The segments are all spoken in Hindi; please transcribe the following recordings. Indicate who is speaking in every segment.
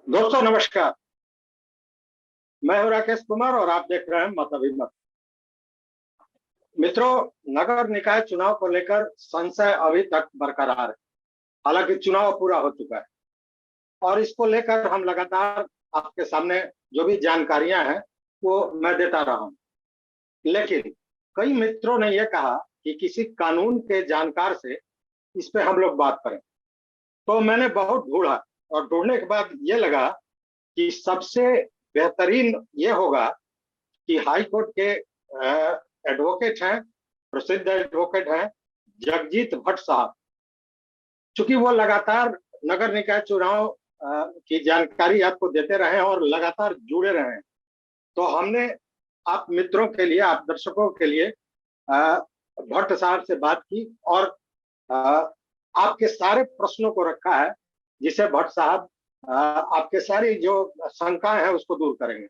Speaker 1: दोस्तों नमस्कार। मैं हूं राकेश कुमार और आप देख रहे हैं मत अभिमत। मित्रों, नगर निकाय चुनाव को लेकर संशय अभी तक बरकरार है। हालांकि चुनाव पूरा हो चुका है और इसको लेकर हम लगातार आपके सामने जो भी जानकारियां हैं वो मैं देता रहा हूं। लेकिन कई मित्रों ने यह कहा कि किसी कानून के जानकार से इस पे हम लोग बात करें। तो मैंने बहुत ढूंढा और ढूंढने के बाद ये लगा कि सबसे बेहतरीन ये होगा कि हाई कोर्ट के एडवोकेट हैं, प्रसिद्ध एडवोकेट हैं जगजीत भट्ट साहब। चूंकि वो लगातार नगर निकाय चुनाव की जानकारी आपको देते रहे हैं और लगातार जुड़े रहे हैं, तो हमने आप मित्रों के लिए, आप दर्शकों के लिए भट्ट साहब से बात की और अ, आपके सारे प्रश्नों को रखा है, जिसे भट्ट साहब आपके सारी जो शंकाएं हैं उसको दूर करेंगे।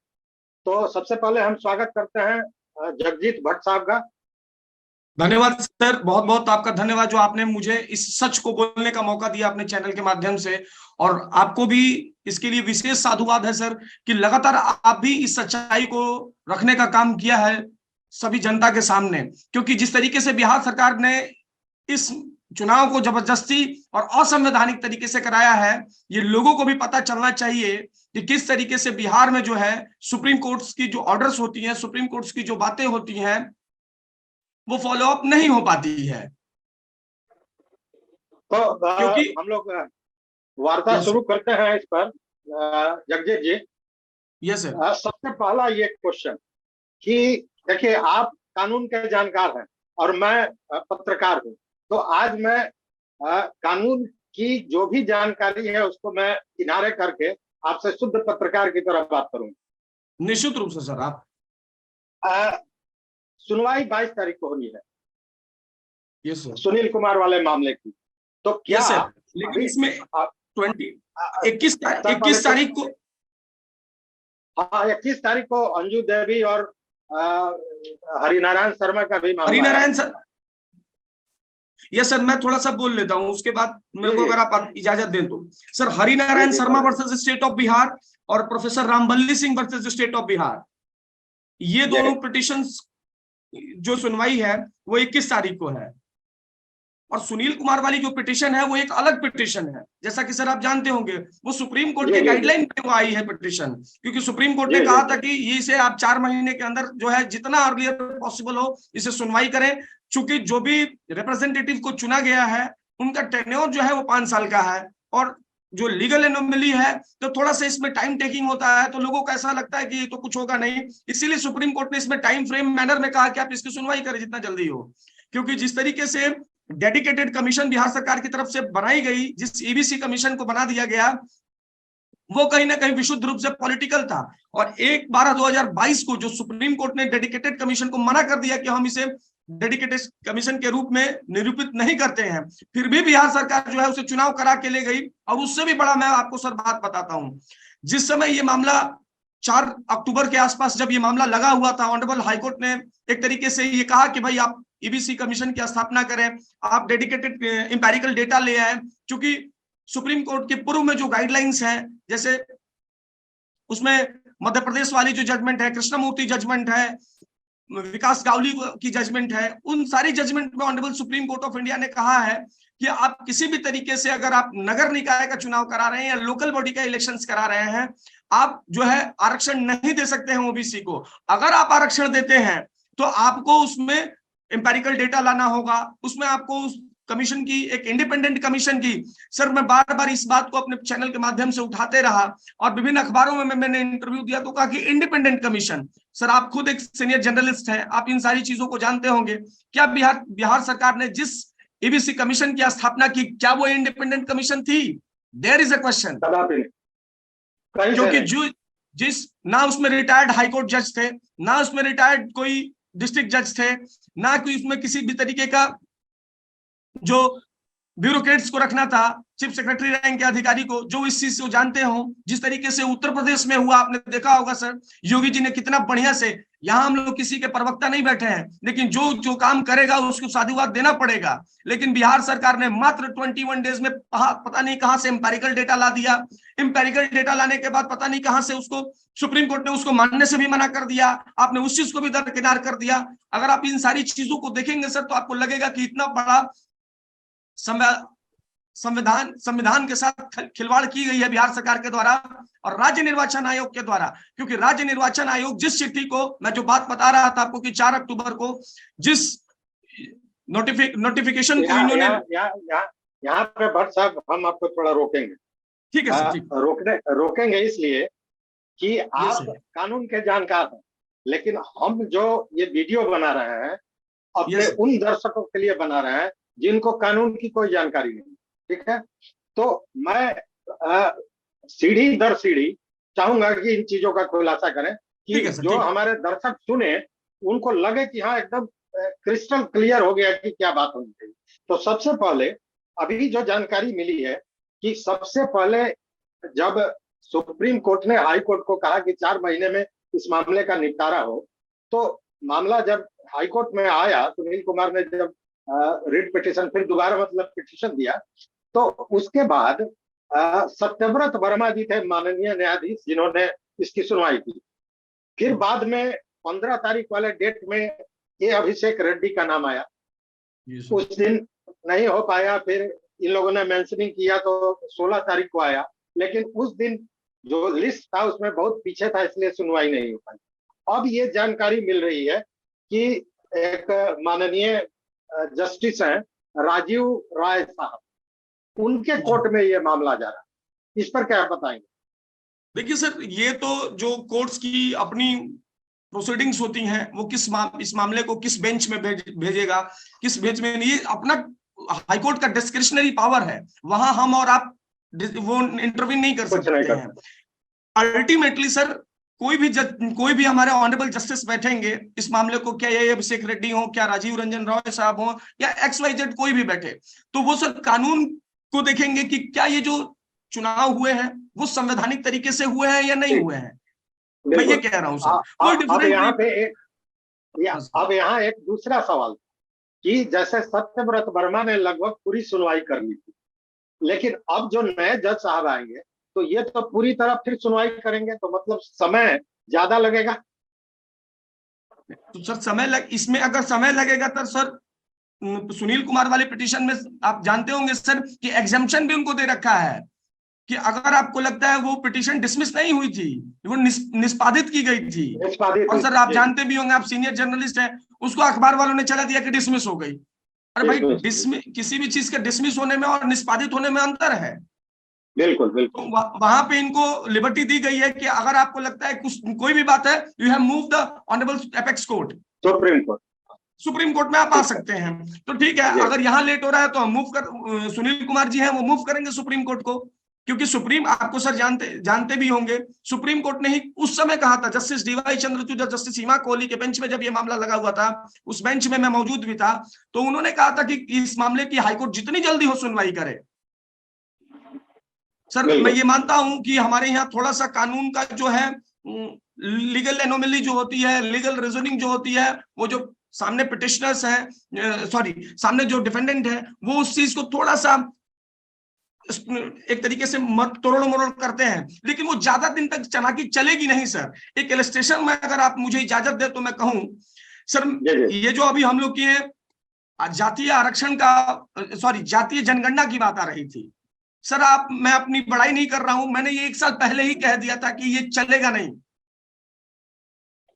Speaker 1: तो सबसे पहले हम स्वागत करते हैं जगजीत भट्ट साहब का।
Speaker 2: धन्यवाद सर, बहुत बहुत आपका धन्यवाद जो आपने मुझे इस सच को बोलने का मौका दिया अपने चैनल के माध्यम से। और आपको भी इसके लिए विशेष साधुवाद है सर कि लगातार आप भी इस सच्चाई को रखने का काम किया है सभी जनता के सामने। क्योंकि जिस तरीके से बिहार सरकार ने इस चुनाव को जबरदस्ती और असंवैधानिक तरीके से कराया है, ये लोगों को भी पता चलना चाहिए कि किस तरीके से बिहार में जो है सुप्रीम कोर्ट की जो ऑर्डर्स होती हैं, सुप्रीम कोर्ट की जो बातें होती हैं, वो फॉलो अप नहीं हो पाती है।
Speaker 1: तो
Speaker 2: क्योंकि
Speaker 1: हम लोग वार्ता
Speaker 2: यस
Speaker 1: शुरू करते हैं इस पर। जगजीत जी,
Speaker 2: यस सर।
Speaker 1: सबसे पहला ये क्वेश्चन कि देखिए, आप कानून के जानकार हैं और मैं पत्रकार हूं। तो आज मैं कानून की जो भी जानकारी है उसको मैं किनारे करके आपसे शुद्ध पत्रकार की तरह बात करूंगा।
Speaker 2: निश्चित रूप से सर। आप
Speaker 1: अ, सुनवाई 22 तारीख को होनी है
Speaker 2: यस सर।
Speaker 1: सुनील कुमार वाले मामले की। तो क्या
Speaker 2: यस सर, लेकिन
Speaker 1: अभी
Speaker 2: इसमें
Speaker 1: अ,
Speaker 2: 20
Speaker 1: सर पहले
Speaker 2: 21
Speaker 1: तो
Speaker 2: तारीख को।
Speaker 1: हाँ, 21 तारीख को अंजू देवी और हरिनारायण शर्मा का भी मामला है।
Speaker 2: हरिनारायण सर, यस सर, मैं थोड़ा सा बोल लेता हूं, उसके बाद मेरे
Speaker 1: जी
Speaker 2: को
Speaker 1: जी
Speaker 2: अगर आप इजाजत दें तो। सर,
Speaker 1: जी
Speaker 2: हरिनारायण
Speaker 1: जी
Speaker 2: शर्मा
Speaker 1: बोले।
Speaker 2: वर्सेस स्टेट ऑफ बिहार और professor Ramballi Singh versus state of Bihar, ये
Speaker 1: जी
Speaker 2: दोनों पिटिशंस जो सुनवाई है वो 21 तारीख को है। और सुनील कुमार वाली जो पिटिशन है वो एक अलग पिटिशन है, जैसा कि सर आप जानते होंगे, वो सुप्रीम कोर्ट
Speaker 1: जी
Speaker 2: के
Speaker 1: जी जी
Speaker 2: गाइडलाइन में वो आई है पिटिशन। क्योंकि सुप्रीम कोर्ट ने
Speaker 1: जी जी
Speaker 2: कहा था
Speaker 1: जी
Speaker 2: कि ये इसे आप 4 महीने के अंदर जो है जितना अर्लियर पॉसिबल हो इसे सुनवाई करें। चूंकि जो भी रिप्रेजेंटेटिव को चुना गया है उनका टेन्योर जो है वो 5 साल का है, और जो लीगल एनोमली है तो थोड़ा सा इसमें टाइम टेकिंग होता है, तो लोगों को ऐसा लगता है कि ये तो कुछ होगा नहीं। इसीलिए सुप्रीम कोर्ट ने इसमें टाइम फ्रेम मैनर में कहा कि आप इसकी सुनवाई करें जितना जल्दी हो। क्योंकि जिस तरीके से डेडिकेटेड कमीशन बिहार सरकार की तरफ से बनाई गई, जिस ईबीसी कमीशन को बना दिया गया, वो कहीं ना कहीं विशुद्ध रूप से पॉलिटिकल था। और 1/12/2022 को जो सुप्रीम कोर्ट ने डेडिकेटेड कमीशन को मना कर दिया कि हम इसे डेडिकेटेड कमीशन के रूप में निरूपित नहीं करते हैं, फिर भी बिहार सरकार जो है उसे चुनाव करा के ले गई। और उससे भी बड़ा मैं आपको सर बात बताता हूं, जिस समय ये मामला 4 अक्टूबर के आसपास जब ये मामला लगा हुआ था, ऑनरेबल हाईकोर्ट ने एक तरीके से ये कहा कि भाई आप ईबीसी कमीशन की स्थापना करें, आप डेडिकेटेड इंपेरिकल डेटा ले आए। क्योंकि सुप्रीम कोर्ट के पूर्व में जो गाइडलाइंस हैं, जैसे उसमें मध्य प्रदेश वाली जो जजमेंट है, कृष्णमूर्ति जजमेंट है, विकास गावली की जजमेंट है, उन सारी जजमेंट में honourable supreme court of India ने कहा है कि आप किसी भी तरीके से अगर आप नगर निकाय का चुनाव करा रहे हैं या लोकल बॉडी का इलेक्शंस करा रहे हैं, आप जो है आरक्षण नहीं दे सकते हैं ओबीसी को। अगर आप आरक्षण देते हैं तो आपको उसमें एम्पेरिकल डेटा लाना होगा, उसमें आपको उस कमीशन की, एक इंडिपेंडेंट कमीशन की, सर मैं बार बार इस बात को अपने चैनल के माध्यम से उठाते रहा और विभिन्न अखबारों में मैंने इंटरव्यू दिया तो कहा कि इंडिपेंडेंट कमीशन। सर आप खुद एक सीनियर जर्नलिस्ट हैं, आप इन सारी चीजों को जानते होंगे। क्या बिहार सरकार ने जिस ईबीसी कमीशन की स्थापना की, क्या वो इंडिपेंडेंट कमीशन थी? There is a question.
Speaker 1: कदापि नहीं, कहीं से
Speaker 2: क्योंकि
Speaker 1: नहीं।
Speaker 2: जो जिस ना उसमें रिटायर्ड हाईकोर्ट जज थे, ना उसमें रिटायर्ड कोई डिस्ट्रिक्ट जज थे, ना कोई उसमें किसी भी तरीके का जो ब्यूरोक्रेट्स को रखना था, चीफ सेक्रेटरी रैंक के अधिकारी को, जो इस चीज को जानते हो। जिस तरीके से उत्तर प्रदेश में हुआ आपने देखा होगा सर, योगी जी ने कितना बढ़िया से, यहाँ हम लोग किसी के प्रवक्ता नहीं बैठे हैं, लेकिन जो जो काम करेगा उसको साधुवाद देना पड़ेगा। लेकिन बिहार सरकार ने मात्र 21 डेज में पता नहीं कहां से एम्पेरिकल डेटा ला दिया। एम्पेरिकल डेटा लाने के बाद पता नहीं कहां से उसको सुप्रीम कोर्ट ने उसको मानने से भी मना कर दिया, आपने उस चीज को भी दरकिनार कर दिया। अगर आप इन सारी चीजों को देखेंगे सर, तो आपको लगेगा कि इतना बड़ा संविधान के साथ खिलवाड़ की गई है बिहार सरकार के द्वारा और राज्य निर्वाचन आयोग के द्वारा। क्योंकि राज्य निर्वाचन आयोग जिस चिट्ठी को, मैं जो बात बता रहा था आपको कि 4 अक्टूबर को जिस नोटिफिकेशन को इन्होंने,
Speaker 1: यहाँ पे भट्ट साहब हम आपको थोड़ा रोकेंगे।
Speaker 2: ठीक है सर,
Speaker 1: रोकेंगे इसलिए कि आप कानून के जानकार हैं, लेकिन हम जो ये वीडियो बना रहे हैं अपने उन दर्शकों के लिए बना रहे हैं जिनको कानून की कोई जानकारी नहीं। ठीक है, तो मैं सीढ़ी दर सीढ़ी चाहूंगा कि इन चीजों का खुलासा करें कि जो हमारे दर्शक सुने उनको लगे कि हाँ एकदम क्रिस्टल क्लियर हो गया कि क्या बात होनी चाहिए। तो सबसे पहले अभी जो जानकारी मिली है कि सबसे पहले जब सुप्रीम कोर्ट ने हाई कोर्ट को कहा कि 4 महीने में इस मामले का निपटारा हो, तो मामला जब हाई कोर्ट में आया, सुनील कुमार ने जब रिट पिटीशन फिर दोबारा मतलब पिटीशन दिया, तो उसके बाद सत्यव्रत वर्मा जी थे माननीय न्यायाधीश जिन्होंने इसकी सुनवाई की। फिर बाद में 15 तारीख वाले डेट में ये अभिषेक रेड्डी का नाम आया, उस दिन नहीं हो पाया, फिर इन लोगों ने मेंशनिंग किया तो 16 तारीख को आया, लेकिन उस दिन जो लिस्ट था उसमें बहुत पीछे था, इसलिए सुनवाई नहीं हो पाई। अब ये जानकारी मिल रही है कि एक माननीय जस्टिस हैं राजीव राय साहब, उनके कोर्ट में ये मामला जा रहा है। इस पर क्या बताएंगे?
Speaker 2: देखिए सर, ये तो जो कोर्ट्स की अपनी प्रोसीडिंग्स होती हैं, वो इस मामले को किस बेंच में भेजेगा, किस बेंच में नहीं, अपना हाईकोर्ट का डिस्क्रिशनरी पावर है, वहां हम और आप वो इंटरवीन नहीं कर सकते हैं। अल्टीमेटली सर, कोई भी हमारे ऑनरेबल जस्टिस बैठेंगे इस मामले को, क्या ये अभिषेक रेड्डी हो, क्या राजीव रंजन रॉय साहब हो, या XYZ कोई भी बैठे, तो वो सर कानून को देखेंगे कि क्या ये जो चुनाव हुए हैं वो संवैधानिक तरीके से हुए हैं या नहीं हुए हैं। मैं ये कह रहा हूं सर।
Speaker 1: अब यहाँ एक दूसरा सवाल कि जैसे सत्यव्रत वर्मा ने लगभग पूरी सुनवाई कर ली थी, लेकिन अब जो नए जज साहब आएंगे तो ये तो पूरी तरह फिर सुनवाई करेंगे, तो मतलब समय ज्यादा लगेगा।
Speaker 2: तो सर इसमें अगर समय लगेगा तो सर सुनील कुमार वाले पिटीशन में आप जानते होंगे सर कि एग्जम्पशन भी उनको दे रखा है कि अगर आपको लगता है वो पिटीशन डिसमिस नहीं हुई थी, वो निष्पादित की गई थी, और सर आप जानते भी होंगे, आप सीनियर जर्नलिस्ट हैं, उसको अखबार वालों ने चला दिया कि डिसमिस हो गई। अरे भाई, किसी भी चीज के डिसमिस होने में और निष्पादित होने में अंतर है।
Speaker 1: बिल्कुल बिल्कुल।
Speaker 2: तो वहां पे इनको लिबर्टी दी गई है कि अगर आपको लगता है कोई भी बात है, you have move the honourable apex court, supreme court में आप आ सकते हैं। तो ठीक है, अगर यहाँ लेट हो रहा है तो हम सुनील कुमार जी हैं वो मूव करेंगे सुप्रीम कोर्ट को, क्योंकि सुप्रीम, आपको सर जानते भी होंगे, सुप्रीम कोर्ट ने ही उस समय कहा था, जस्टिस DY चंद्रचूड़, जस्टिस सीमा कोहली के बेंच में जब ये मामला लगा हुआ था, उस बेंच में मैं मौजूद भी था, तो उन्होंने कहा था कि इस मामले की हाईकोर्ट जितनी जल्दी हो सुनवाई करे। सर मैं ये मानता हूं कि हमारे यहाँ थोड़ा सा कानून का जो है लीगल एनोमली जो होती है, लीगल रीजनिंग जो होती है, वो जो सामने पिटिशनर्स हैं, सामने जो डिफेंडेंट है, वो उस चीज को थोड़ा सा एक तरीके से तोड़ मरोड़ करते हैं, लेकिन वो ज्यादा दिन तक चालाकी चलेगी नहीं सर। एक इलस्ट्रेशन में अगर आप मुझे इजाजत दे तो मैं कहूं सर, ये जो अभी हम लोग की जातीय आरक्षण का, जातीय जनगणना की बात आ रही थी सर, मैं अपनी बड़ाई नहीं कर रहा हूं, मैंने ये 1 साल पहले ही कह दिया था कि ये चलेगा नहीं,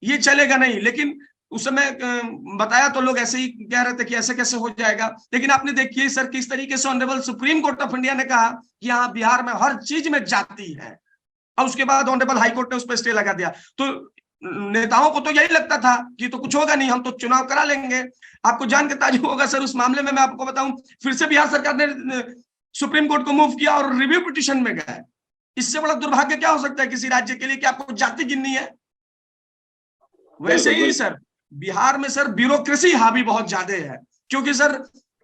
Speaker 2: ये चलेगा नहीं, लेकिन उस समय बताया तो लोग ऐसे ही कह रहे थे कि ऐसे कैसे हो जाएगा। लेकिन आपने देखिए सर किस तरीके से honourable supreme court of India ने कहा कि यहाँ बिहार में हर चीज में जाति है, और उसके बाद ऑनरेबल हाई कोर्ट ने उस पर स्टे लगा दिया। तो नेताओं को तो यही लगता था कि तो कुछ होगा नहीं, हम तो चुनाव करा लेंगे। आपको जान के ताज्जुब होगा सर, उस मामले में मैं आपको बताऊं, फिर से बिहार सरकार ने सुप्रीम कोर्ट को मूव किया और रिव्यू पिटीशन में गए। इससे बड़ा दुर्भाग्य क्या हो सकता है किसी राज्य के लिए कि आपको जाति गिननी है। वैसे ही सर बिहार में सर ब्यूरोक्रेसी हावी बहुत ज्यादा है, क्योंकि सर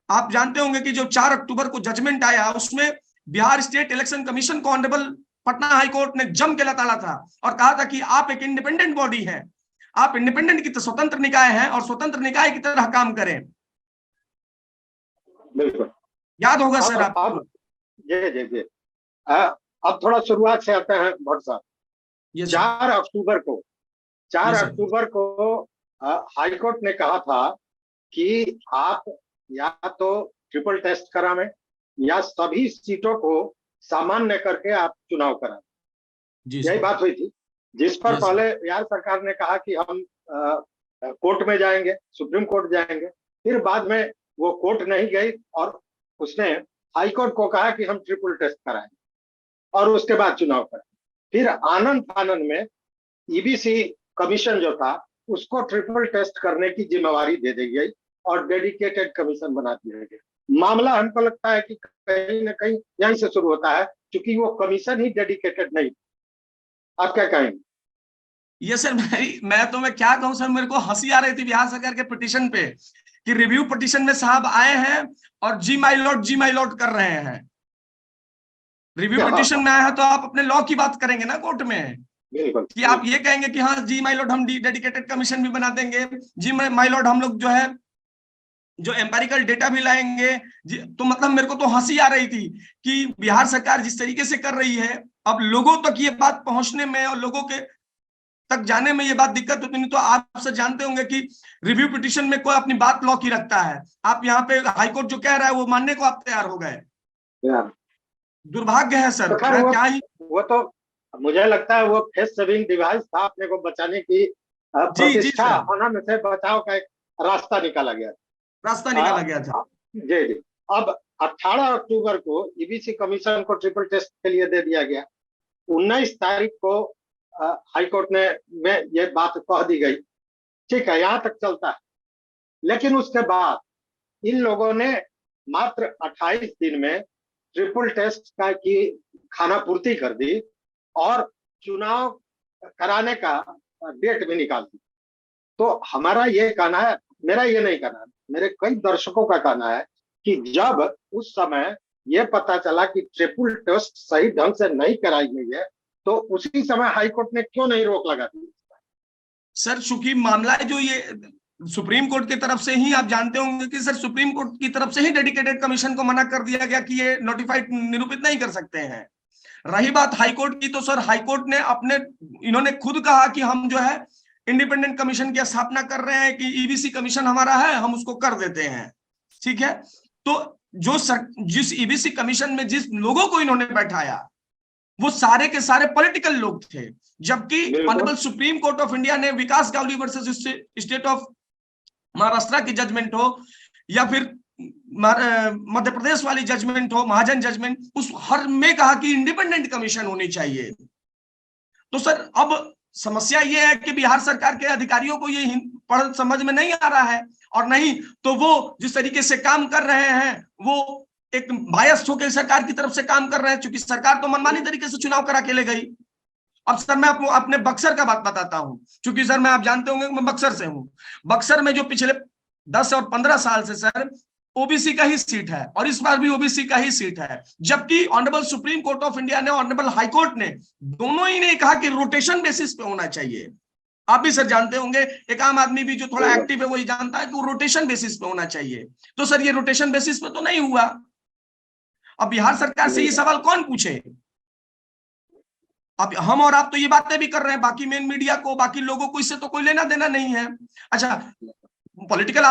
Speaker 2: आप जानते होंगे कि जो 4 अक्टूबर को जजमेंट आया, उसमें बिहार स्टेट इलेक्शन कमीशन को ऑनरेबल पटना हाई कोर्ट ने जम के लताड़ा था और कहा था कि आप एक इंडिपेंडेंट बॉडी हैं, आप इंडिपेंडेंट की स्वतंत्र निकाय हैं और स्वतंत्र निकाय की तरह काम करें।
Speaker 1: बिल्कुल
Speaker 2: याद होगा सर आपको।
Speaker 1: अब जी अब थोड़ा शुरुआत से आते हैं भट्ट साहब। 4 अक्टूबर को 4 अक्टूबर को हाईकोर्ट ने कहा था कि आप या तो ट्रिपल टेस्ट करावें या सभी सीटों को सामान्य करके आप चुनाव कराएं। यही बात हुई थी, जिस पर पहले बिहार सरकार ने कहा कि हम कोर्ट में जाएंगे, सुप्रीम कोर्ट जाएंगे। फिर बाद में वो कोर्ट नहीं गई और उसने हाई कोर्ट को कहा कि हम ट्रिपल टेस्ट कराएंगे और उसके बाद चुनाव कराएंगे। फिर आनंद फानन में ईबीसी कमीशन जो था उसको ट्रिपल टेस्ट करने की जिम्मेवारी दे दी गई और डेडिकेटेड कमीशन बना दिया गया। मामला हमको लगता है कि कहीं ना कहीं यहीं से शुरू होता है, क्योंकि वो कमीशन ही डेडिकेटेड नहीं। आप क्या कहेंगे?
Speaker 2: ये सर मैं क्या कहूं सर, मेरे को हंसी आ रही थी बिहार सरकार के पिटीशन पे कि रिव्यू पिटीशन में साहब आए हैं और जी माई लॉर्ड कर रहे हैं। रिव्यू पिटीशन में आया है तो आप अपने लॉ की बात करेंगे ना कोर्ट में, कि आप ये कहेंगे कि हाँ जी माई लॉर्ड हम डेडिकेटेड कमीशन भी बना देंगे, जी माई लॉर्ड हम लोग जो है जो एम्पेरिकल डेटा भी लाएंगे। तो मतलब मेरे को तो हंसी आ रही थी कि बिहार सरकार जिस तरीके से कर रही है, अब लोगों तक ये बात पहुंचने में और लोगों के तक जाने में ये बात दिक्कत होती नहीं। तो आप सब जानते होंगे कि रिव्यू पिटीशन में कोई अपनी बात लॉ की रखता है, आप यहाँ पे हाईकोर्ट जो कह रहा है वो मानने को आप तैयार हो गए। दुर्भाग्य है सर।
Speaker 1: तो क्या ही वो तो मुझे लगता है वो फेस सेविंग डिवाइस था, अपने को बचाने की प्रतिष्ठा होना में से बचाव का एक रास्ता निकाला गया था। जी। अब 18 अक्टूबर को ईबीसी कमीशन को ट्रिपल टेस्ट के लिए दे दिया गया। 19 तारीख को हाईकोर्ट में ये बात कह दी गई, ठीक है, यहाँ तक चलता है। लेकिन उसके बाद इन लोगों ने मात्र 28 दिन में ट्रिपल टेस्ट का की खाना पूर्ति कर दी और चुनाव कराने का डेट भी निकाल दी। तो हमारा ये कहना है, मेरा ये नहीं कहना है, मेरे कई दर्शकों का कहना है कि जब उस समय ये पता चला कि ट्रिपल टेस्ट सही ढंग से नहीं कराई गई है तो उसी समय हाईकोर्ट ने क्यों नहीं रोक लगा दी?
Speaker 2: सर चूंकि मामला जो ये सुप्रीम कोर्ट की तरफ से ही, आप जानते होंगे कि सर सुप्रीम कोर्ट की तरफ से ही डेडिकेटेड कमीशन को मना कर दिया गया कि ये नोटिफाइड निरूपित नहीं कर सकते हैं। रही बात हाईकोर्ट की, तो सर हाईकोर्ट ने इन्होंने खुद कहा कि हम जो है इंडिपेंडेंट कमीशन की स्थापना कर रहे हैं कि ईबीसी कमीशन हमारा है, हम उसको कर देते हैं। ठीक है, तो जिस ईबीसी कमीशन में जिस लोगों को इन्होंने बैठाया वो सारे के सारे पॉलिटिकल लोग थे, जबकि honourable supreme court of India ने Vikas Gawali versus state of Maharashtra की जजमेंट हो या फिर मध्य प्रदेश वाली जजमेंट हो, महाजन जजमेंट, उस हर में कहा कि इंडिपेंडेंट कमीशन होनी चाहिए। तो सर अब समस्या ये है कि बिहार सरकार के अधिकारियों को ये पढ़ समझ में नहीं आ रहा है, और नहीं तो वो जिस तरीके से काम कर रहे हैं वो एक बायस होकर सरकार की तरफ से काम कर रहे हैं, क्योंकि सरकार तो मनमानी तरीके से चुनाव करा के ले गई। अब सर मैं आपको अपने बक्सर का बात बताता हूं, क्योंकि सर मैं आप जानते होंगे मैं बक्सर से हूं। बक्सर में जो पिछले 10 और 15 साल से सर ओबीसी का ही सीट है और इस बार भी ओबीसी का ही सीट है, जबकि honourable supreme court of India ने, ऑनरेबल हाई कोर्ट ने, दोनों ही ने कहा कि रोटेशन बेसिस पे होना चाहिए। आप भी सर जानते होंगे, एक आम आदमी भी जो थोड़ा एक्टिव है वही जानता है कि वो रोटेशन बेसिस पे होना चाहिए। तो सर ये रोटेशन बेसिस पे तो नहीं हुआ। अब बिहार सरकार से ये सवाल कौन पूछे? अब हम और आप तो ये बातें भी कर रहे हैं, बाकी मेन मीडिया को, बाकी लोगों को इससे तो कोई लेना देना नहीं है। अच्छा, पॉलिटिकल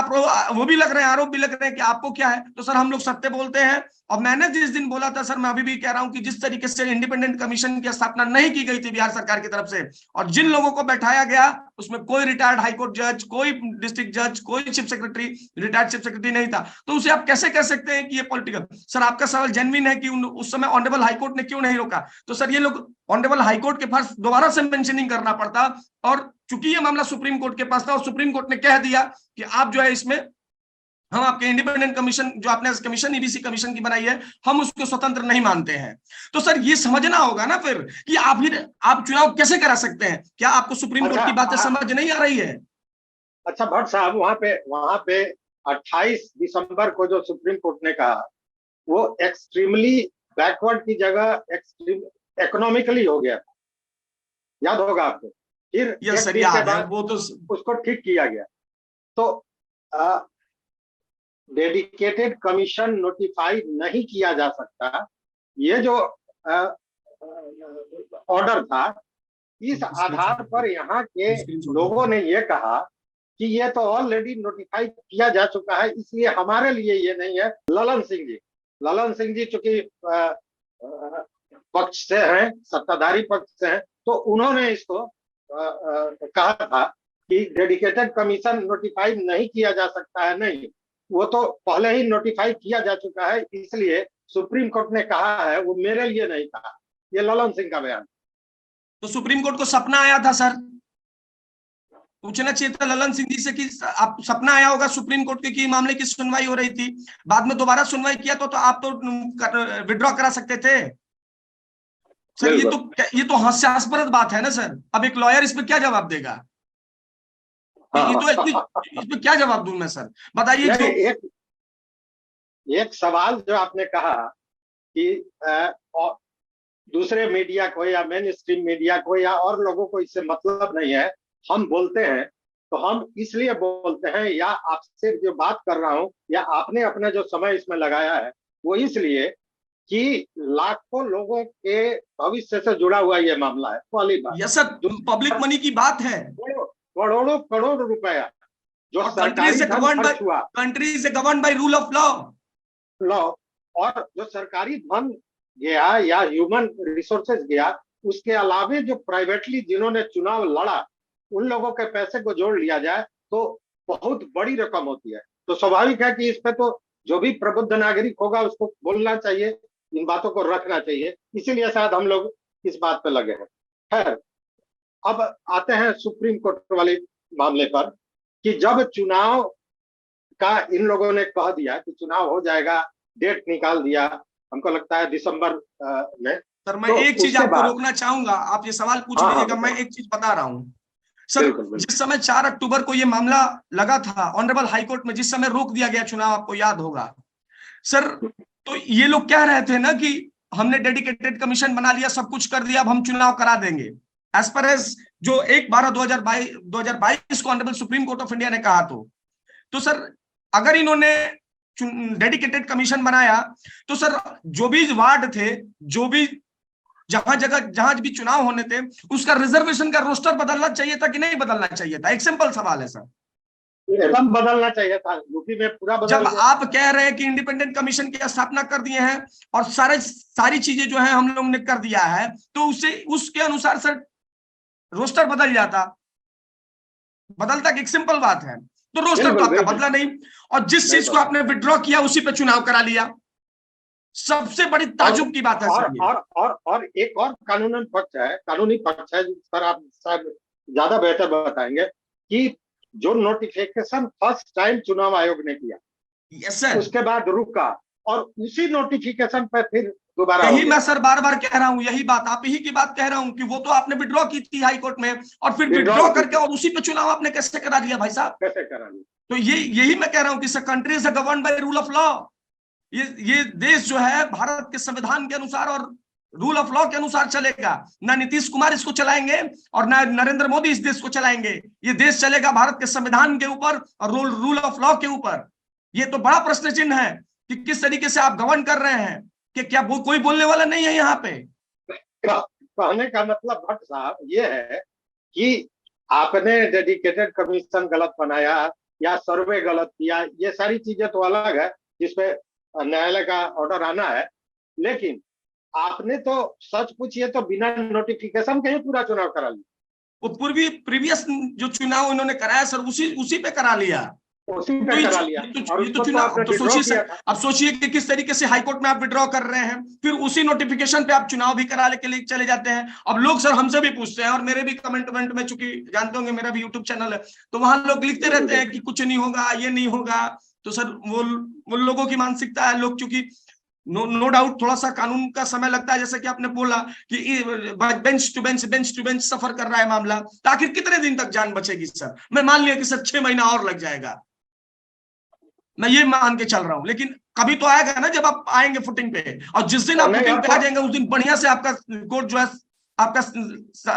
Speaker 2: वो भी लग रहे हैं, आरोप भी लग रहे हैं कि आपको क्या है। तो सर हम लोग सत्य बोलते हैं, और मैंने जिस दिन बोला था सर, मैं अभी भी कह रहा हूं कि जिस तरीके से इंडिपेंडेंट कमीशन की स्थापना नहीं की गई थी बिहार सरकार की तरफ से, और जिन लोगों को बैठाया गया उसमें कोई रिटायर्ड हाईकोर्ट जज, कोई डिस्ट्रिक्ट जज, कोई chief secretary, retired chief secretary नहीं था, तो उसे आप कैसे कह सकते हैं कि ये पॉलिटिकल? सर आपका सवाल जेन्युइन है कि उस समय ऑनरेबल हाईकोर्ट ने क्यों नहीं रोका। तो सर ये लोग ऑनरेबल हाईकोर्ट के पास दोबारा से मेंशनिंग करना पड़ता, और चूंकि ये मामला सुप्रीम कोर्ट के पास था और सुप्रीम कोर्ट ने कह दिया कि आप जो है इसमें हम आपके इंडिपेंडेंट कमीशन जो आपने कमीशन ईबीसी कमीशन की बनाई है, हम उसको स्वतंत्र नहीं मानते हैं। तो सर ये समझना होगा ना फिर कि आप चुनाव कैसे करा सकते हैं? क्या आपको सुप्रीम कोर्ट की बातें समझ नहीं आ रही है?
Speaker 1: अच्छा भट्ट साहब, वहां पे 28 दिसंबर को जो सुप्रीम कोर्ट ने कहा वो एक्सट्रीमली बैकवर्ड की जगह एक्सट्रीम इकोनॉमिकली हो गया था, याद होगा आपको। फिर
Speaker 2: यस सर,
Speaker 1: एक दिन के
Speaker 2: याद है
Speaker 1: बाद
Speaker 2: वो तो।
Speaker 1: उसको ठीक किया गया। तो डेडिकेटेड कमीशन नोटिफाई नहीं किया जा सकता, ये जो ऑर्डर था, इस आधार पर यहाँ के लोगों ने ये कहा कि ये तो ऑलरेडी नोटिफाई किया जा चुका है, इसलिए हमारे लिए ये नहीं है। ललन सिंह जी चूंकि पक्ष से हैं, सत्ताधारी पक्ष से हैं, तो उन्होंने इसको कहा था कि डेडिकेटेड कमीशन नोटिफाई नहीं किया जा सकता है। नहीं, वो तो पहले ही नोटिफाई किया जा चुका है, इसलिए सुप्रीम कोर्ट ने कहा है, वो मेरे लिए नहीं कहा। ये ललन सिंह का बयान।
Speaker 2: तो सुप्रीम कोर्ट को सपना आया था सर, पूछना चाहिए था ललन सिंह जी से कि आप सपना आया होगा सुप्रीम कोर्ट के कि मामले की सुनवाई हो रही थी, बाद में दोबारा सुनवाई किया तो आप तो विड्रॉ करा सकते थे सर। ये तो हास्यास्पद बात है ना सर। अब एक लॉयर इस पे क्या जवाब देगा? ये तो इस पे क्या जवाब दूं मैं सर, बताइए।
Speaker 1: एक सवाल जो आपने कहा कि दूसरे मीडिया को या मेन स्ट्रीम मीडिया को या और लोगों को इससे मतलब नहीं है, हम बोलते हैं तो हम इसलिए बोलते हैं, या आपसे जो बात कर रहा हूं या आपने अपना जो समय इसमें लगाया है वो इसलिए कि लाखों लोगों के भविष्य से जुड़ा हुआ ये मामला है। पहली बात,
Speaker 2: यस सर, पब्लिक मनी की बात है,
Speaker 1: करोड़ों करोड़ रुपया जो
Speaker 2: कंट्री से govern by rule of law,
Speaker 1: और जो सरकारी धन गया या ह्यूमन रिसोर्सेज गया, उसके अलावे जो प्राइवेटली जिन्होंने चुनाव लड़ा उन लोगों के पैसे को जोड़ लिया जाए तो बहुत बड़ी रकम होती है। तो स्वाभाविक है कि इस पे तो जो भी प्रबुद्ध नागरिक होगा उसको बोलना चाहिए, इन बातों को रखना चाहिए, इसीलिए शायद हम लोग इस बात पे लगे हैं। खैर, अब आते हैं सुप्रीम कोर्ट वाले मामले पर कि जब चुनाव का इन लोगों ने कह दिया कि चुनाव हो जाएगा, डेट निकाल दिया, हमको लगता है दिसंबर में।
Speaker 2: सर मैं एक चीज आपको रोकना चाहूंगा, आप ये सवाल पूछ लीजिएगा, मैं एक चीज बता रहा हूँ सर। जिस समय 4 अक्टूबर को ये मामला लगा था ऑनरेबल हाईकोर्ट में, जिस समय रोक दिया गया चुनाव, आपको याद होगा सर, तो ये लोग कह रहे थे ना कि हमने डेडिकेटेड कमीशन बना लिया, सब कुछ कर दिया, अब हम चुनाव करा देंगे एज पर एज जो 1/12/2022 को honourable supreme court of India ने कहा। तो सर अगर इन्होंने डेडिकेटेड कमीशन बनाया तो सर जो भी वार्ड थे, जो भी जहां भी चुनाव होने थे, उसका रिजर्वेशन का रोस्टर बदलना चाहिए था कि नहीं बदलना चाहिए था? एक सिंपल सवाल है सर।
Speaker 1: एकदम बदलना चाहिए था, यूपी में पूरा बदल।
Speaker 2: जब आप कह रहे हैं कि इंडिपेंडेंट कमीशन की स्थापना कर दिए हैं और सारी चीजें जो है हम लोग ने कर दिया है, तो उसके अनुसार सर रोस्टर बदल जाता, बदलता कि एक सिंपल बात है। तो रोस्टर तो आपका बदला नहीं, और जिस चीज को आपने विड्रॉ किया उसी पे चुनाव करा लिया। सबसे बड़ी ताजुब की बात है
Speaker 1: और एक और कानूनी पक्ष है जिस पर आप शायद ज्यादा बेहतर बताएंगे कि जो नोटिफिकेशन फर्स्ट टाइम चुनाव आयोग ने किया,
Speaker 2: यस सर,
Speaker 1: उसके बाद रुका और उसी नोटिफिकेशन पे फिर दोबारा,
Speaker 2: यही मैं सर बार बार कह रहा हूं, यही बात आप ही की बात कह रहा हूं कि वो तो आपने विड्रॉ की थी हाई कोर्ट में, और फिर विड्रॉ करके और उसी पे चुनाव आपने कैसे करा दिया भाई साहब?
Speaker 1: कैसे करा दिया? तो
Speaker 2: यही मैं कह रहा हूं कि country is govern by rule of law. ये देश जो है भारत के संविधान के अनुसार और रूल ऑफ लॉ के अनुसार चलेगा। ना नीतीश कुमार इसको चलाएंगे और ना नरेंद्र मोदी इस देश को चलाएंगे। ये देश चलेगा भारत के संविधान के ऊपर और रूल ऑफ लॉ के ऊपर। ये तो बड़ा प्रश्न चिन्ह है कि किस तरीके से आप गवर्न कर रहे हैं, कि क्या कोई बोलने वाला नहीं है यहाँ पे?
Speaker 1: कहने का मतलब भट्ट साहब ये है कि आपने डेडिकेटेड कमीशन गलत बनाया या सर्वे गलत किया, ये सारी चीजें तो अलग है जिसपे न्यायालय का ऑर्डर आना है, लेकिन आपने तो सच पूछिए तो बिना नोटिफिकेशन के ही पूरा चुनाव करा लिया।
Speaker 2: वो प्रीवियस जो चुनाव उन्होंने कराया सर उसी पे करा लिया,
Speaker 1: करा लिया।
Speaker 2: तो चुनाव तो सोचिए सर, अब सोचिए कि किस तरीके से हाईकोर्ट में आप विड्रॉ कर रहे हैं, फिर उसी नोटिफिकेशन पे आप चुनाव भी करा के लिए चले जाते हैं। अब लोग सर हमसे भी पूछते हैं, और मेरे भी कमेंट में, चूंकि जानते होंगे मेरा भी यूट्यूब चैनल है, तो वहां लोग लिखते रहते हैं कि कुछ नहीं होगा, ये नहीं होगा। तो सर वो लोगों की मानसिकता है, लोग चूंकि नो डाउट थोड़ा सा कानून का समय लगता है, जैसे कि आपने बोला कि बेंच टू बेंच सफर कर रहा है मामला, तो आखिर कितने दिन तक जान बचेगी सर? मैं मान लिया कि सर 6 महीना और लग जाएगा, मैं ये मान के चल रहा हूं, लेकिन कभी तो आएगा ना जब आप आएंगे फुटिंग पे, और जिस दिन आप फुटिंग पे आ जाएंगे उस दिन बढ़िया से आपका कोर्ट जो है आपका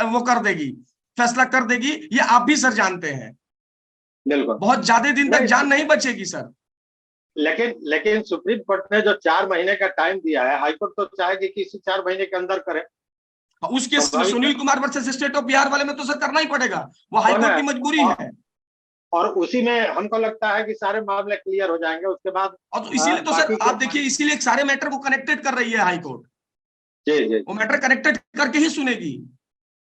Speaker 2: वो कर देगी, फैसला कर देगी, ये आप भी सर जानते हैं।
Speaker 1: बिल्कुल
Speaker 2: बहुत ज्यादा दिन तक
Speaker 1: नहीं,
Speaker 2: जान नहीं बचेगी सर।
Speaker 1: लेकिन सुप्रीम कोर्ट ने जो 4 महीने का टाइम दिया है, हाईकोर्ट तो चाहेगी कि इसी 4 महीने के अंदर करे।
Speaker 2: उसके
Speaker 1: स्वाभाविक है।
Speaker 2: Sunil Kumar versus state of Bihar वाले में तो सर करना ही पड़ेगा, वो हाईकोर्ट की मजबूरी है।
Speaker 1: और उसी में हमको लगता है कि सारे मामले क्लियर हो जाएंगे उसके बाद।
Speaker 2: और तो इसीलिए तो सर आप देखिए, इसीलिए सारे मैटर को कनेक्टेड कर रही है हाईकोर्ट।
Speaker 1: जी जी,
Speaker 2: वो मैटर कनेक्टेड करके ही सुनेगी,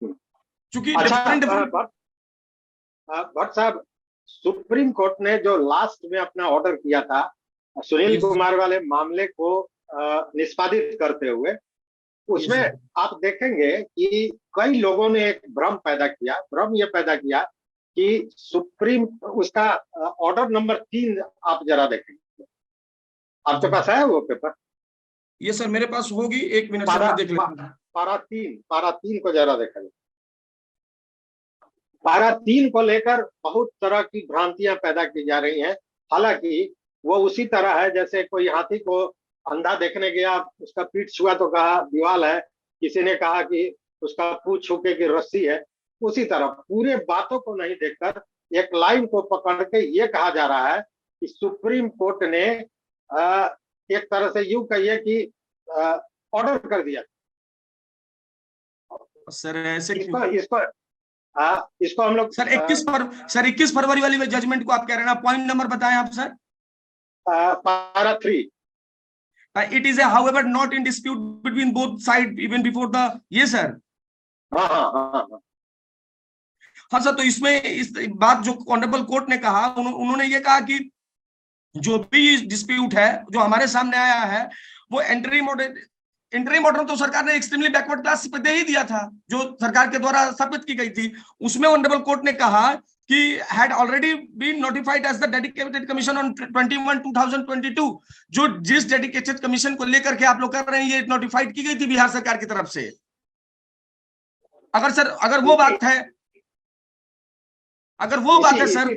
Speaker 2: क्योंकि
Speaker 1: अच्छा
Speaker 2: डिफरेंट
Speaker 1: भट्ट साहब, सुप्रीम कोर्ट ने जो लास्ट में अपना ऑर्डर किया था सुनील कुमार वाले मामले को निष्पादित करते हुए, उसमें आप देखेंगे कि कई लोगों ने एक भ्रम ये पैदा किया कि सुप्रीम उसका ऑर्डर नंबर 3 आप जरा देखेंगे, आपके पास है वो पेपर?
Speaker 2: ये सर मेरे पास होगी, 1 मिनट सर मैं देख लेता हूं।
Speaker 1: पारा 3 को जरा देखा। पारा 3 को लेकर बहुत तरह की भ्रांतियां पैदा की जा रही हैं। हालांकि वो उसी तरह है जैसे कोई हाथी को अंधा देखने गया, उसका पीठ छुआ तो कहा दीवाल है, किसी ने कहा कि उसका पूंछ छूके की रस्सी है। उसी तरह पूरे बातों को नहीं देखकर एक लाइन को पकड़ के ये कहा जा रहा है कि सुप्रीम कोर्ट ने एक तरह से यूं कहिए कि ऑर्डर कर दिया।
Speaker 2: सर ऐसे
Speaker 1: इसको हम लोग
Speaker 2: सर 21 फरवरी वाली जजमेंट को आप कह रहे हैं ना, पॉइंट नंबर बताएं आप सर।
Speaker 1: पारा 3
Speaker 2: it is however not in dispute between both sides even before the, ये सर। हाँ सर, तो इसमें इस बात जो ऑनरेबल कोर्ट ने कहा, उन्होंने ये कहा कि जो भी डिस्प्यूट है जो हमारे सामने आया है वो इंटरिम ऑर्डर तो सरकार ने एक्सट्रीमली बैकवर्ड क्लास पे दे ही दिया था, जो सरकार के द्वारा स्थापित की गई थी। उसमें ऑनरेबल कोर्ट ने कहा कि had already been notified as the dedicated commission on 21/2022, जो जिस डेडिकेटेड कमीशन को लेकर के आप लोग कर रहे हैं ये नोटिफाइड की गई थी बिहार सरकार की तरफ से। अगर वो बात है सर,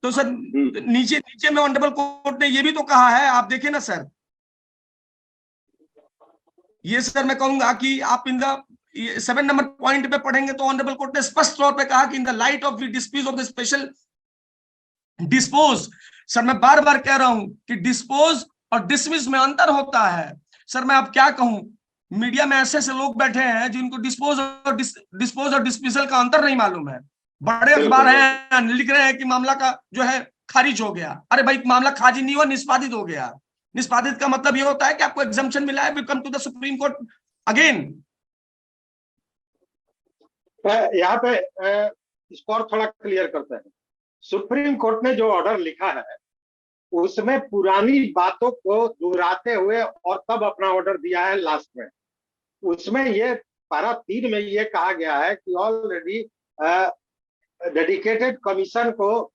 Speaker 2: तो सर नीचे में ऑनरेबल कोर्ट ने ये भी तो कहा है, आप देखें ना सर। ये सर मैं कहूंगा कि आप इन द 7 नंबर पॉइंट पे पढ़ेंगे तो ऑनरेबल कोर्ट ने स्पष्ट तौर पे कहा कि in the light of the dispute of the special dispose. Sir मैं बार बार कह रहा हूं कि डिस्पोज और डिसमिस में अंतर होता है। सर मैं अब क्या कहूं, मीडिया में ऐसे लोग बैठे हैं जिनको डिस्पोज और डिसमिसल का अंतर नहीं मालूम है। बड़े अखबार हैं, लिख रहे हैं कि मामला का जो है खारिज हो गया। अरे भाई मामला खारिज नहीं हुआ, निष्पादित हो गया। निष्पादित का मतलब ये होता है कि आपको एग्जम्पशन मिला है, will come to the supreme court again.
Speaker 1: यहाँ पे इसको और थोड़ा क्लियर करते हैं। सुप्रीम कोर्ट ने जो ऑर्डर लिखा है उसमें पुरानी बातों को दोहराते हुए और तब अपना ऑर्डर दिया है लास्ट में। उसमें ये पारा 3 में ये कहा गया है कि ऑलरेडी डेडिकेटेड कमीशन को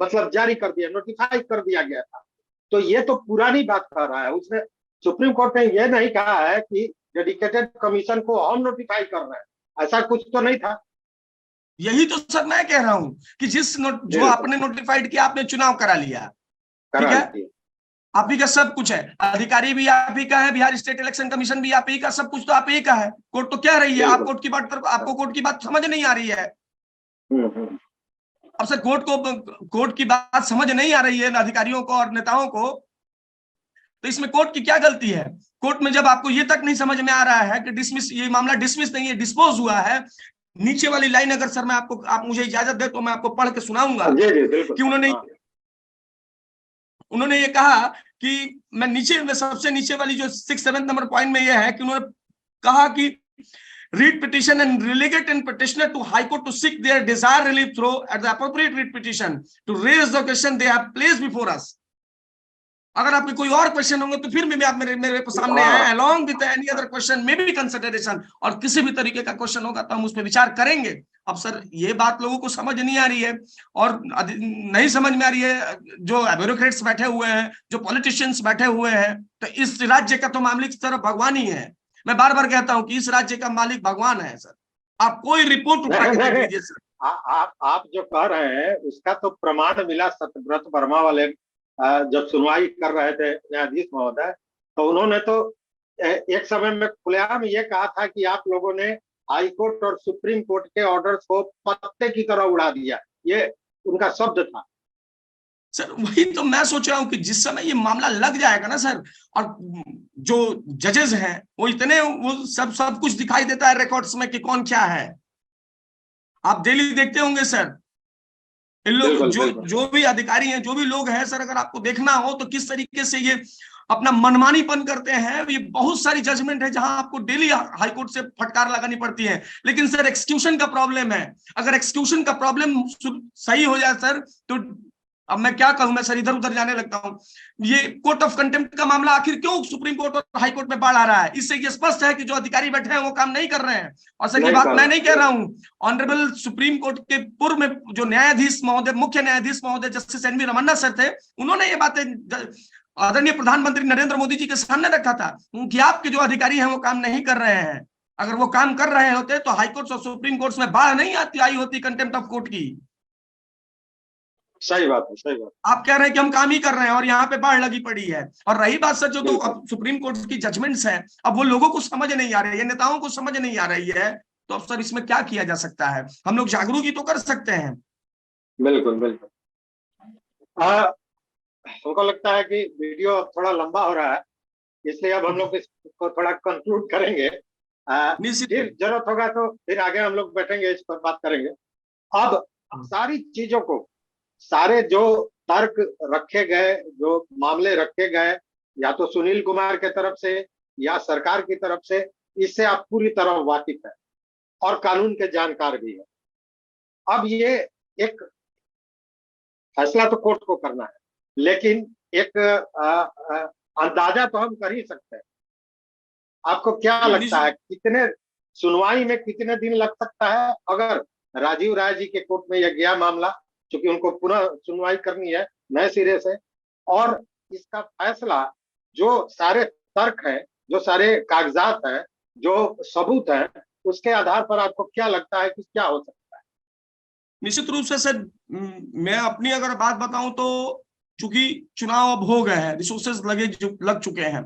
Speaker 1: मतलब जारी कर दिया, नोटिफाई कर दिया गया था। तो ये तो पुरानी बात कर रहा है। उसने सुप्रीम कोर्ट ने ये नहीं कहा है कि डेडिकेटेड कमीशन को हम नोटिफाई कर रहे हैं, ऐसा कुछ तो नहीं था।
Speaker 2: यही तो सर मैं कह रहा हूं कि जो आपने नोटिफाइड किया, आपने चुनाव करा लिया, ठीक है, आप ही का सब कुछ है, अधिकारी भी आप ही का है, बिहार स्टेट इलेक्शन कमीशन भी आप ही का, सब कुछ तो आप ही का है। कोर्ट तो कह रही है, आप कोर्ट की बात आपको कोर्ट की बात समझ नहीं आ रही है। अब सर कोर्ट की बात समझ नहीं आ रही है अधिकारियों को और नेताओं को, तो इसमें कोर्ट की क्या गलती है? कोर्ट में जब आपको ये तक नहीं समझ में आ रहा है कि डिसमिस, ये मामला डिसमिस नहीं है, डिस्पोज हुआ है, नीचे वाली लाइन अगर सर मैं आप मुझे इजाजत दे तो मैं आपको पढ़ के सुनाऊंगा कि उन्होंने ये कहा कि मैं नीचे में सबसे नीचे वाली जो 6-7 नंबर पॉइंट में ये है कि उन्होंने कहा कि read petition and relegate and petitioner to High Court to seek their desired relief through at the appropriate read petition to raise the question they have placed before us। अगर आपके कोई और क्वेश्चन होंगे तो फिर भी आप मेरे सामने आए, along with any other question may be consideration, और किसी भी तरीके का क्वेश्चन होगा तो हम उस पर विचार करेंगे। अब सर ये बात लोगों को समझ नहीं आ रही है, और नहीं समझ में आ रही है जो ब्यूरोक्रेट्स बैठे हुए हैं, जो पॉलिटिशियंस बैठे हुए हैं। तो इस राज्य का तो मामले की तरफ भगवान ही है। मैं बार बार कहता हूं कि इस राज्य का मालिक भगवान है सर। आप कोई रिपोर्ट उठा के दीजिए सर,
Speaker 1: आप जो कह रहे हैं उसका तो प्रमाण मिला सत्यव्रत वर्मा वाले, जब सुनवाई कर रहे थे न्यायाधीश महोदय, तो उन्होंने तो एक समय में खुलेआम ये कहा था कि आप लोगों ने हाई कोर्ट और सुप्रीम कोर्ट के ऑर्डर्स को पत्ते की तरह उड़ा दिया, ये उनका शब्द था।
Speaker 2: सर वही तो मैं सोच रहा हूं कि जिस समय ये मामला लग जाएगा ना सर, और जो जजेस हैं वो इतने, वो सब कुछ दिखाई देता है रिकॉर्ड्स में कि कौन क्या है। आप डेली देखते होंगे सर, इन लोग जो भी अधिकारी हैं, जो भी लोग हैं सर, अगर आपको देखना हो तो किस तरीके से ये अपना मनमानीपन करते हैं। ये बहुत सारी जजमेंट है जहां आपको डेली हाईकोर्ट से फटकार लगानी पड़ती है, लेकिन सर एक्सक्यूशन का प्रॉब्लम है। अगर एक्सक्यूशन का प्रॉब्लम सही हो जाए सर, तो अब मैं क्या कहूं, मैं सर इधर उधर जाने लगता हूं। ये कोर्ट ऑफ कंटेम्प्ट का मामला आखिर क्यों सुप्रीम कोर्ट और हाई कोर्ट में बाढ़ आ रहा है? इससे ये स्पष्ट है कि जो अधिकारी बैठे हैं वो काम नहीं कर रहे हैं। और सर ये बात मैं नहीं कह रहा हूं, ऑनरेबल सुप्रीम कोर्ट के पूर्व में जो न्यायाधीश महोदय, मुख्य न्यायाधीश महोदय justice N V Ramana sir थे, उन्होंने ये बातें आदरणीय प्रधानमंत्री नरेंद्र मोदी जी के सामने रखा था कि आपके जो अधिकारी हैं वो काम नहीं कर रहे हैं। अगर वो काम कर रहे होते तो हाईकोर्ट और सुप्रीम कोर्ट में बाढ़ नहीं आई होती कंटेम्प्ट ऑफ कोर्ट की।
Speaker 1: सही बात है, सही बात।
Speaker 2: आप कह रहे हैं कि हम काम ही कर रहे हैं और यहाँ पे बाढ़ लगी पड़ी है। और रही बात सर जो तो अब सुप्रीम कोर्ट की जजमेंट्स हैं, अब वो लोगों को समझ नहीं आ रही है, नेताओं को समझ नहीं आ रही है, तो अब सर इसमें क्या किया जा सकता है? हम लोग जागरूक ही तो कर सकते हैं।
Speaker 1: बिल्कुल बिल्कुल। हमको लगता है कि वीडियो थोड़ा लंबा हो रहा है, इसलिए अब हम लोग इसको थोड़ा कंक्लूड करेंगे। फिर जरूरत होगा तो फिर आगे हम लोग बैठेंगे, इस पर बात करेंगे। अब सारी चीजों को, सारे जो तर्क रखे गए, जो मामले रखे गए, या तो सुनील कुमार के तरफ से या सरकार की तरफ से, इससे आप पूरी तरह वाकिफ है और कानून के जानकार भी है। अब ये एक फैसला तो कोर्ट को करना है, लेकिन एक अंदाजा तो हम कर ही सकते हैं। आपको क्या लगता है कितने सुनवाई में कितने दिन लग सकता है? अगर राजीव राय जी के कोर्ट में यह गया मामला, क्योंकि उनको पुनः सुनवाई करनी है नए सिरे से, और इसका फैसला, जो सारे तर्क हैं, जो सारे कागजात हैं, जो सबूत हैं, उसके आधार पर आपको क्या लगता है कि क्या हो सकता है?
Speaker 2: निश्चित रूप से सर, मैं अपनी अगर बात बताऊं तो चूंकि चुनाव अब हो गए हैं, रिसोर्सेज लग चुके हैं,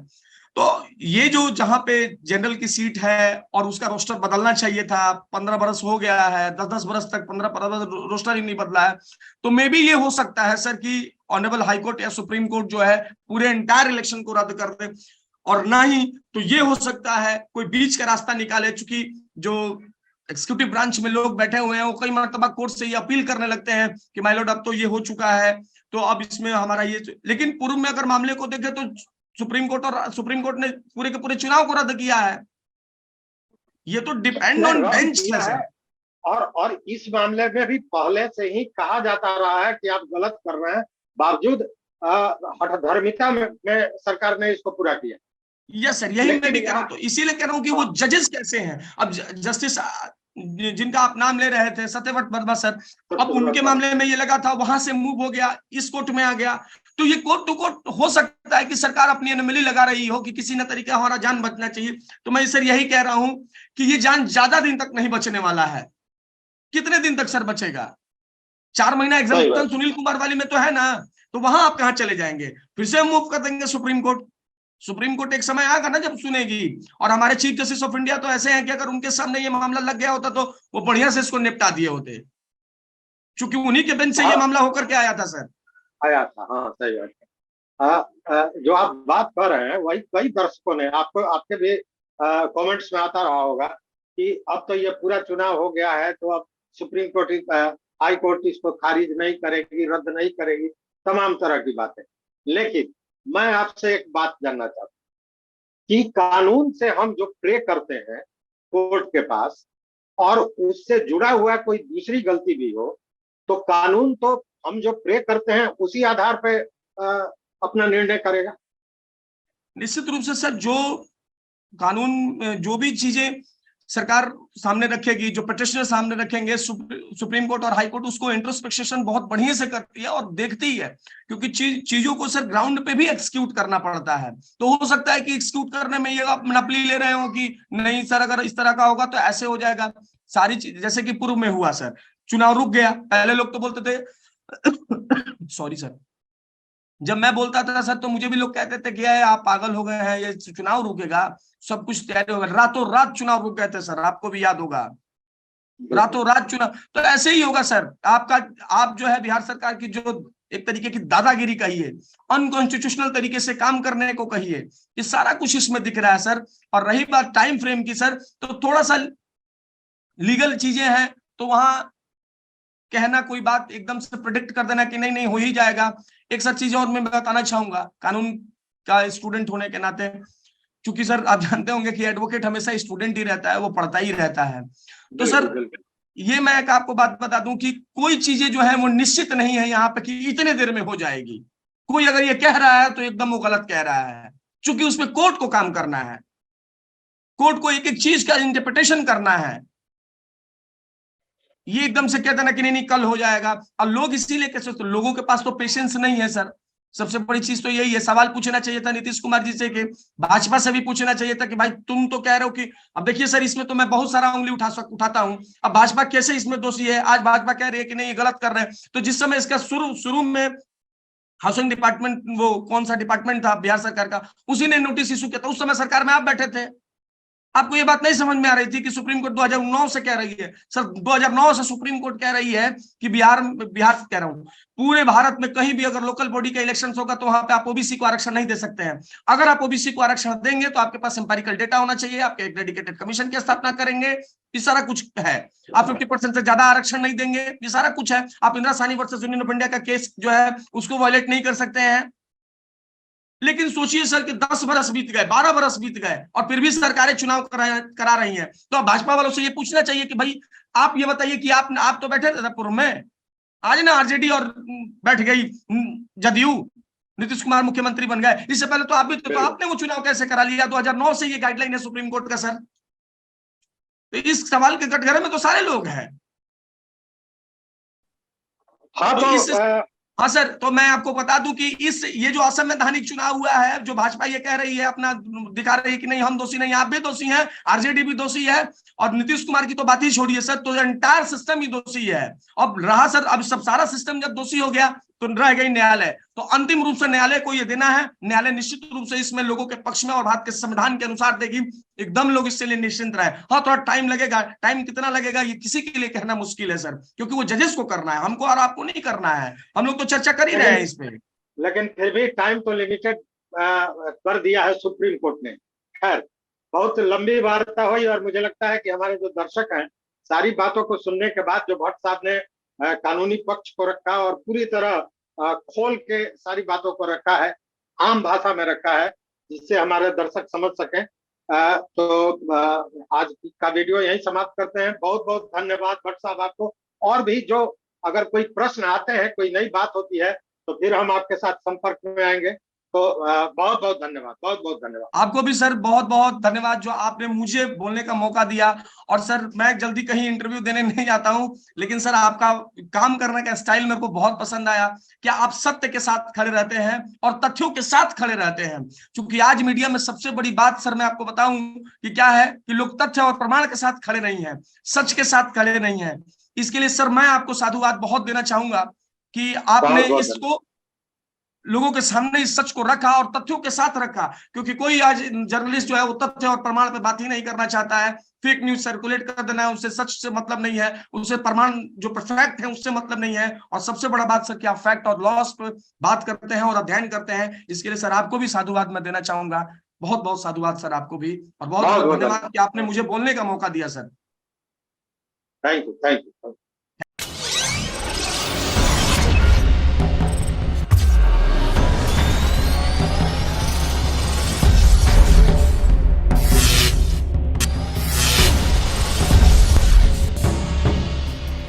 Speaker 2: तो ये जो जहां पे जनरल की सीट है और उसका रोस्टर बदलना चाहिए था, 15 बरस हो गया है, 10-10 बरस तक 15 बरस रोस्टर ही नहीं बदला है, तो मे भी ये हो सकता है सर कि ऑनरेबल हाई कोर्ट या सुप्रीम कोर्ट जो है पूरे एंटायर इलेक्शन को रद्द कर दे। और ना ही तो ये हो सकता है कोई बीच का रास्ता निकाले, चूंकि जो एक्सिक्यूटिव ब्रांच में लोग बैठे हुए हैं वो कई मरतबा कोर्ट से ये अपील करने लगते हैं कि माय लॉर्ड अब तो ये हो चुका है, तो अब इसमें हमारा ये, लेकिन पूर्व में अगर मामले को देखें तो सुप्रीम कोर्ट ने पूरे के पूरे चुनाव को रद्द किया है। ये तो डिपेंड ऑन बेंच है।
Speaker 1: और इस मामले में भी पहले से ही कहा जाता रहा है कि आप गलत कर रहे हैं, बावजूद हठधर्मिता में सरकार ने इसको पूरा किया।
Speaker 2: यस सर, यही मैं भी कह रहा हूं, तो इसीलिए कह रहा हूं कि वो जजेस कैसे हैं। अब जस्टिस जिनका आप नाम ले रहे थे, सत्यव्रत वर्मा सर, अब उनके मामले में ये लगा था, वहां से मूव हो गया, इस कोर्ट में आ गया, तो ये कोर्ट टू कोर्ट हो सकता है कि सरकार अपनी अनमली लगा रही हो कि किसी न तरीके हमारा जान बचना चाहिए। तो मैं सर यही कह रहा हूं कि ये जान ज्यादा दिन तक नहीं बचने वाला है। कितने दिन तक सर बचेगा? 4 महीना एग्जाम्पल सुनील कुमार वाली में तो है ना, तो वहां आप कहां चले जाएंगे? फिर से मूव कर देंगे सुप्रीम कोर्ट। सुप्रीम कोर्ट एक समय आएगा ना जब सुनेगी, और हमारे चीफ जस्टिस ऑफ इंडिया तो ऐसे हैं कि अगर उनके सामने ये मामला लग गया होता तो वो बढ़िया से इसको निपटा दिए होते, क्योंकि उन्हीं के बेंच से ये मामला होकर के आया था सर,
Speaker 1: आया था। हाँ सही बात है। जो आप बात कर रहे हैं वही कई दर्शकों ने, आपके भी कमेंट्स में आता रहा होगा कि अब तो ये पूरा चुनाव हो गया है, तो अब सुप्रीम कोर्ट, हाई कोर्ट इसको खारिज नहीं करेगी, रद्द नहीं करेगी, तमाम तरह की बातें। लेकिन मैं आपसे एक बात जानना चाहता हूँ कि कानून से हम जो प्रे करते हैं कोर्ट के पास, और उससे जुड़ा हुआ कोई दूसरी गलती भी हो, तो कानून तो हम जो प्रे करते हैं उसी आधार पे अपना निर्णय करेगा।
Speaker 2: निश्चित रूप से सर, जो कानून, जो भी चीजें सरकार सामने रखेगी, जो पिटिशनर सामने रखेंगे, सुप्रीम कोर्ट और हाई कोर्ट उसको इंट्रोस्पेक्शन बहुत बढ़िया से करती है और देखती ही है, क्योंकि चीजों को सर ग्राउंड पे भी एक्सिक्यूट करना पड़ता है। तो हो सकता है कि एक्सिक्यूट करने में ये आप नपली ले रहे हो कि नहीं सर, अगर इस तरह का होगा तो ऐसे हो जाएगा। सारी चीज जैसे कि पूर्व में हुआ सर चुनाव रुक गया। पहले लोग तो बोलते थे सॉरी सर, जब मैं बोलता था सर तो मुझे भी लोग कहते थे कि आप पागल हो गए हैं, ये चुनाव रुकेगा, सब कुछ तैयारी होगा। रातों रात चुनाव रुक गए थे सर, आपको भी याद होगा, रातों रात चुनाव। तो ऐसे ही होगा सर आपका, आप जो है बिहार सरकार की जो एक तरीके की दादागिरी कहिए, अनकॉन्स्टिट्यूशनल तरीके से काम करने को कहिए, ये सारा कुछ इसमें दिख रहा है सर। और रही बात टाइम फ्रेम की सर, तो थोड़ा सा लीगल चीजें हैं तो वहां कहना कोई बात एकदम से प्रेडिक्ट कर देना कि नहीं नहीं हो ही जाएगा। एक सर चीज और मैं बताना चाहूंगा कानून का स्टूडेंट होने के नाते, क्योंकि सर आप जानते होंगे कि एडवोकेट हमेशा स्टूडेंट ही रहता है, वो पढ़ता ही रहता है। तो सर ये मैं एक आपको बात बता दूं कि कोई चीजें जो है वो निश्चित नहीं है यहाँ पे कि इतने देर में हो जाएगी। कोई अगर ये कह रहा है तो एकदम वो गलत कह रहा है, क्योंकि उसमें कोर्ट को काम करना है, कोर्ट को एक एक चीज का इंटरप्रिटेशन करना है। ये एकदम से कहते ना कि नहीं कल हो जाएगा। और लोग इसीलिए कैसे, तो लोगों के पास तो पेशेंस नहीं है सर। सबसे बड़ी चीज तो यही है। सवाल पूछना चाहिए था नीतीश कुमार जी से, कि भाजपा से भी पूछना चाहिए था कि भाई तुम तो कह रहे हो कि, अब देखिए सर इसमें तो मैं बहुत सारा उंगली उठाता हूं, अब भाजपा कैसे इसमें दोषी है? आज भाजपा कह रही है कि नहीं ये गलत कर रहे हैं, तो जिस समय इसका शुरू में हाउसिंग डिपार्टमेंट, वो कौन सा डिपार्टमेंट था बिहार सरकार का, उसी ने नोटिस इशू किया था, उस समय सरकार में आप बैठे थे। आपको ये बात नहीं समझ में आ रही थी कि सुप्रीम कोर्ट 2009 से कह रही है सर, 2009 से सुप्रीम कोर्ट कह रही है कि बिहार कह रहा हूं, पूरे भारत में कहीं भी अगर लोकल बॉडी का इलेक्शन होगा तो वहां पे आप ओबीसी को आरक्षण नहीं दे सकते हैं। अगर आप ओबीसी को आरक्षण देंगे तो आपके पास एम्पिरिकल डेटा होना चाहिए, आपके एक डेडिकेटेड कमीशन की स्थापना करेंगे, ये सारा कुछ है। आप 50% से ज्यादा आरक्षण नहीं देंगे, ये सारा कुछ है। आप Indira Sahni versus union of India का केस जो है उसको वायलेट नहीं कर सकते हैं। लेकिन सोचिए सर कि 10 बरस बीत गए, 12 बरस बीत गए, और फिर भी सरकारें चुनाव करा रही हैं। तो अब भाजपा वालों से ये पूछना चाहिए कि भाई आप ये बताइए कि आप तो बैठे थे पूर्व में, आज ना आरजेडी और बैठ गई जदयू, नीतीश कुमार मुख्यमंत्री बन गए। इससे पहले तो आप भी तो आपने वो चुनाव कैसे करा लिया? 2009 से ये गाइडलाइन है सुप्रीम कोर्ट का सर। तो इस सवाल के कटघरे में तो सारे लोग हैं।
Speaker 1: हाँ तो
Speaker 2: हाँ सर, तो मैं आपको बता दूं कि ये जो असंवैधानिक चुनाव हुआ है, जो भाजपा ये कह रही है, अपना दिखा रही है कि नहीं हम दोषी नहीं, आप भी दोषी हैं, आरजेडी भी दोषी है, और नीतीश कुमार की तो बात ही छोड़िए सर, तो एंटायर सिस्टम ही दोषी है। अब रहा सर, अब सब सारा सिस्टम जब दोषी हो गया तो रह गई न्यायालय। तो अंतिम रूप से न्यायालय को ये देना है, न्यायालय निश्चित रूप से इसमें लोगों के पक्ष में और भारत के संविधान के अनुसार देगी। एकदम लोग इससे लिए निश्चिंत रहे। हाँ थोड़ा टाइम लगेगा, टाइम कितना लगेगा ये किसी के लिए कहना मुश्किल है सर, क्योंकि वो जजेस को करना है, हमको और आपको नहीं करना है। हम लोग तो चर्चा कर ही रहे हैं इस पे,
Speaker 1: लेकिन फिर भी टाइम तो लिमिटेड कर दिया है सुप्रीम कोर्ट ने। खैर बहुत लंबी वार्ता हुई, और मुझे लगता है कि हमारे जो दर्शक हैं सारी बातों को सुनने के बाद जो भट्ट साहब ने कानूनी पक्ष को रखा और पूरी तरह खोल के सारी बातों को रखा है, आम भाषा में रखा है, जिससे हमारे दर्शक समझ सकें। तो आज का वीडियो यही समाप्त करते हैं। बहुत बहुत धन्यवाद भट्ट साहब आपको। और भी जो अगर कोई प्रश्न आते हैं, कोई नई बात होती है, तो फिर हम आपके साथ संपर्क में आएंगे। तो बहुत बहुत धन्यवाद, बहुत बहुत धन्यवाद
Speaker 2: आपको भी सर, बहुत बहुत धन्यवाद जो आपने मुझे बोलने का मौका दिया। और सर मैं जल्दी कहीं इंटरव्यू देने नहीं जाता हूं, लेकिन सर आपका काम करने का स्टाइल मेरे को बहुत पसंद आया। क्या आप सत्य के साथ खड़े रहते हैं और तथ्यों के साथ खड़े रहते हैं। क्योंकि आज मीडिया में सबसे बड़ी बात सर मैं आपको बताऊं कि क्या है कि लोग तथ्य और प्रमाण के साथ खड़े नहीं है, सच के साथ खड़े नहीं है। इसके लिए सर मैं आपको साधुवाद बहुत देना चाहूंगा कि आपने इसको लोगों के सामने इस सच को रखा और तथ्यों के साथ रखा। क्योंकि कोई आज जर्नलिस्ट जो है वो तथ्य और प्रमाण पे बात ही नहीं करना चाहता है, फेक न्यूज सर्कुलेट कर देना है, उससे सच से मतलब नहीं है, उससे प्रमाण जो फैक्ट है उससे मतलब नहीं है। और सबसे बड़ा बात सर कि आप फैक्ट और लॉस पे बात करते हैं और अध्ययन करते हैं। इसके लिए सर आपको भी साधुवाद मैं देना चाहूंगा, बहुत बहुत साधुवाद सर आपको भी, और बहुत बहुत धन्यवाद कि आपने मुझे बोलने का मौका दिया सर।
Speaker 1: Thank you.